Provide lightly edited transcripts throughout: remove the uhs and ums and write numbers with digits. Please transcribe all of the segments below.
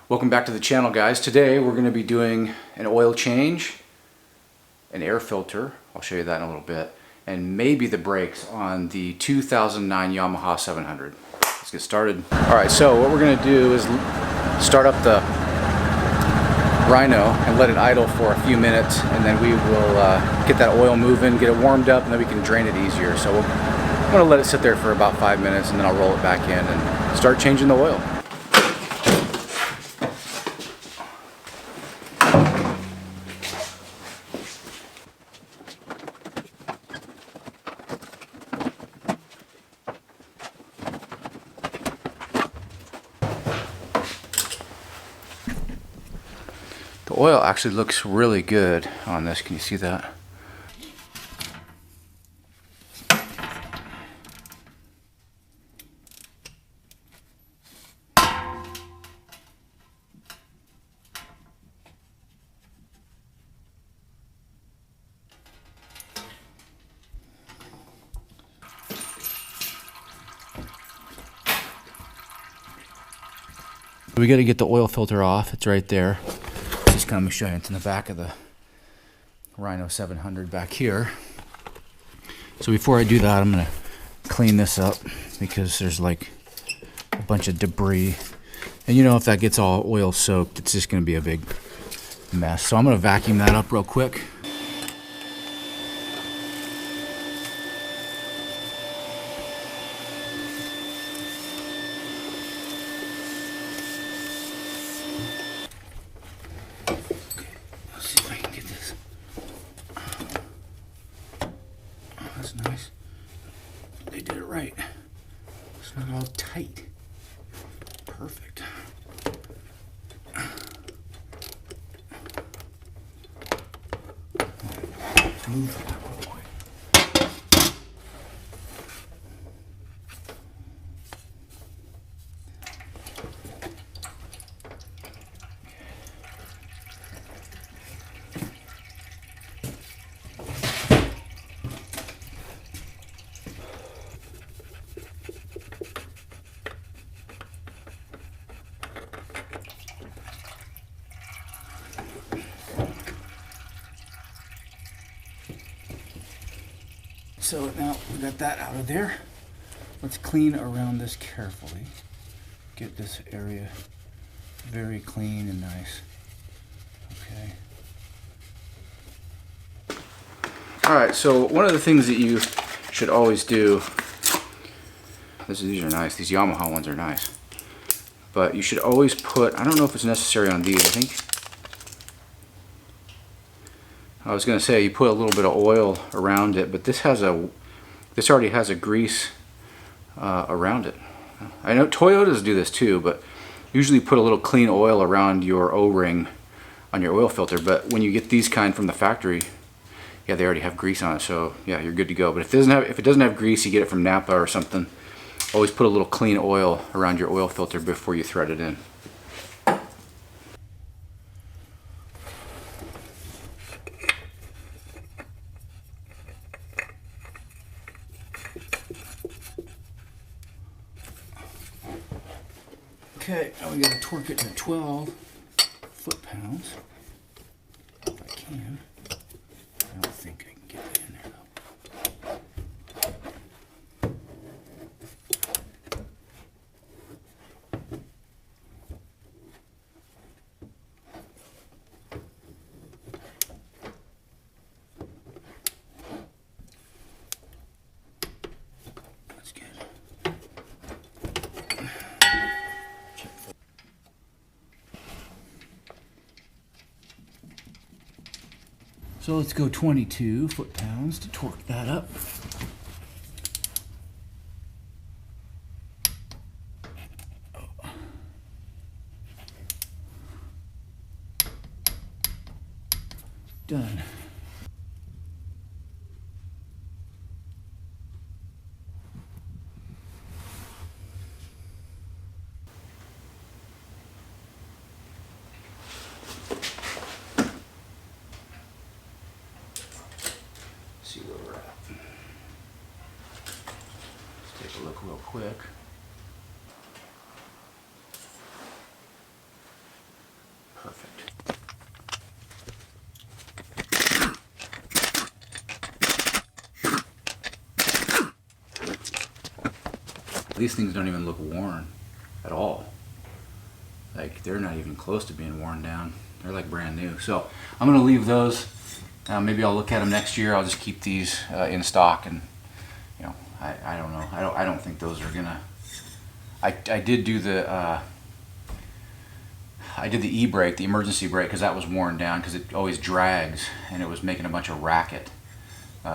Welcome back to the channel, guys. Today we're going to be doing an oil change, an air filter, I'll show you that in a little bit, and maybe the brakes on the 2009 Yamaha 700. Let's get started. Alright, so what we're going to do is start up the Rhino and let it idle for a few minutes, and then we will get that oil moving, get it warmed up, and then we can drain it easier. So I'm going to let it sit there for about 5 minutes, and then I'll roll it back in and start changing the oil. The oil actually looks really good on this. Can you see that? We got to get the oil filter off. It's right there. Just kind of show you, it's in the back of the Rhino 700 back here. So before I do that, I'm going to clean this up because there's like a bunch of debris. And you know, if that gets all oil soaked, it's just going to be a big mess. So I'm going to vacuum that up real quick. Nice. They did it right. It's not all tight. Perfect. Move that real quick. So now we got that out of there. Let's clean around this carefully. Get this area very clean and nice. Okay. Alright, so one of the things that you should always do, these are nice, these Yamaha ones are nice, but you should always put, I don't know if it's necessary on these, I was going to say you put a little bit of oil around it, but this already has a grease around it. I know Toyotas do this too, but usually put a little clean oil around your O-ring on your oil filter. But when you get these kind from the factory, yeah, they already have grease on it, so yeah, you're good to go. But if it doesn't have grease, you get it from Napa or something. Always put a little clean oil around your oil filter before you thread it in. Okay, now we gotta torque it to 12 foot-pounds, if I can. I don't think I can get it in there though. That's good. So let's go 22 foot-pounds to torque that up. Done. See where we're at. Let's take a look real quick. These things don't even look worn at all. Like, they're not even close to being worn down. They're like brand new. So I'm gonna leave those. Maybe I'll look at them next year. I'll just keep these in stock, and you know, I don't know. I don't think those are gonna. I did do the e-brake, the emergency brake, because that was worn down because it always drags and it was making a bunch of racket.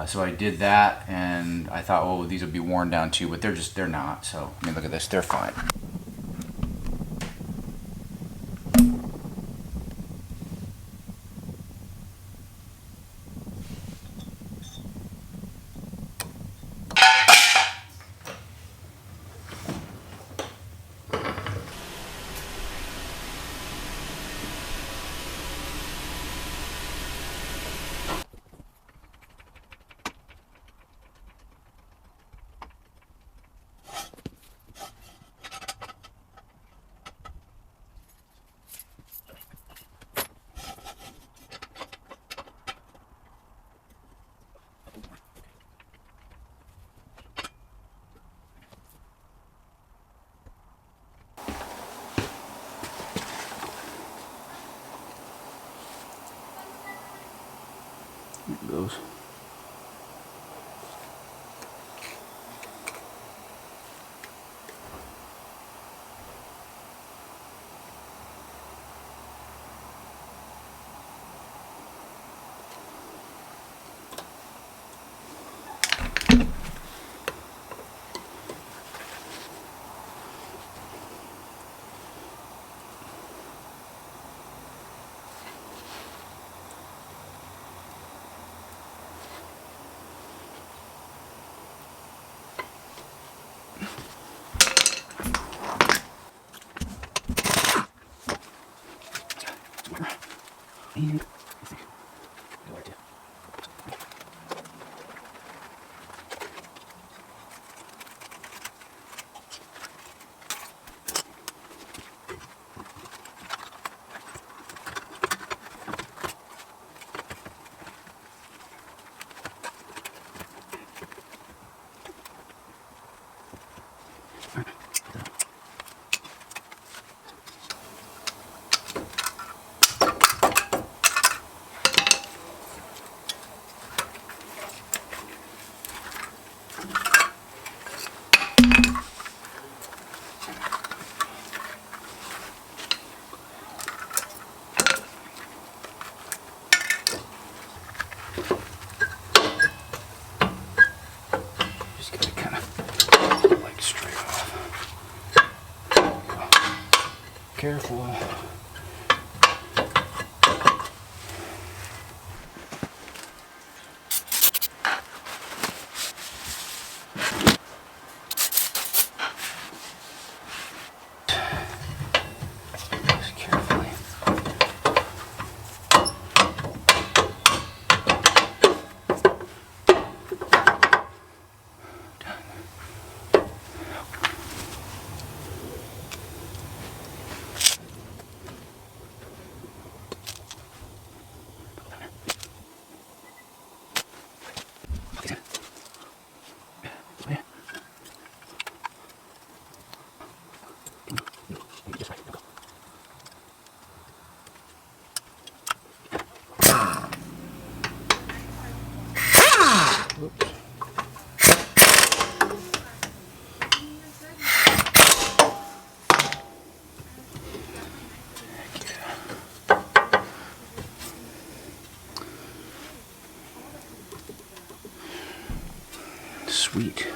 So I did that, and I thought, oh, these would be worn down too, but they're not. So I mean, look at this, they're fine. There it goes. And go right there. Just gotta kind of like straight off. Careful. Just carefully. Oops. Sweet.